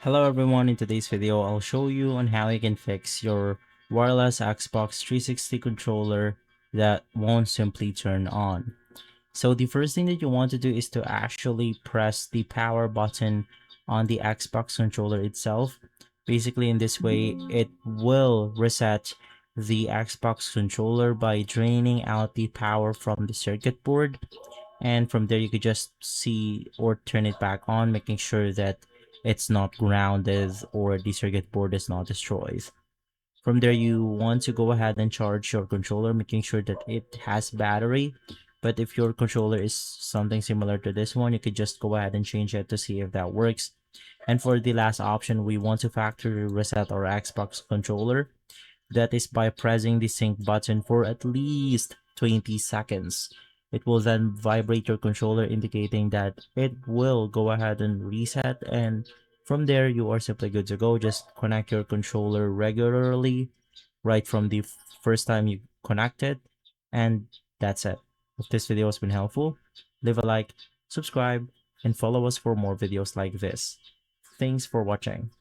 Hello everyone, in today's video I'll show you on how you can fix your wireless Xbox 360 controller that won't simply turn on. So the first thing that you want to do is to actually press the power button on the Xbox controller itself. Basically in this way it will reset the Xbox controller by draining out the power from the circuit board, and from there you could just see or turn it back on, making sure that it's not grounded or the circuit board is not destroyed. From there you want to go ahead and charge your controller, making sure that it has battery. But if your controller is something similar to this one, you could just go ahead and change it to see if that works. And for the last option, we want to factory reset our Xbox controller. That is by pressing the sync button for at least 20 seconds. It will then vibrate your controller, indicating that it will go ahead and reset, and from there you are simply good to go. Just connect your controller regularly right from the first time you connect it, and that's it. If this video has been helpful, leave a like, subscribe, and follow us for more videos like this. Thanks for watching.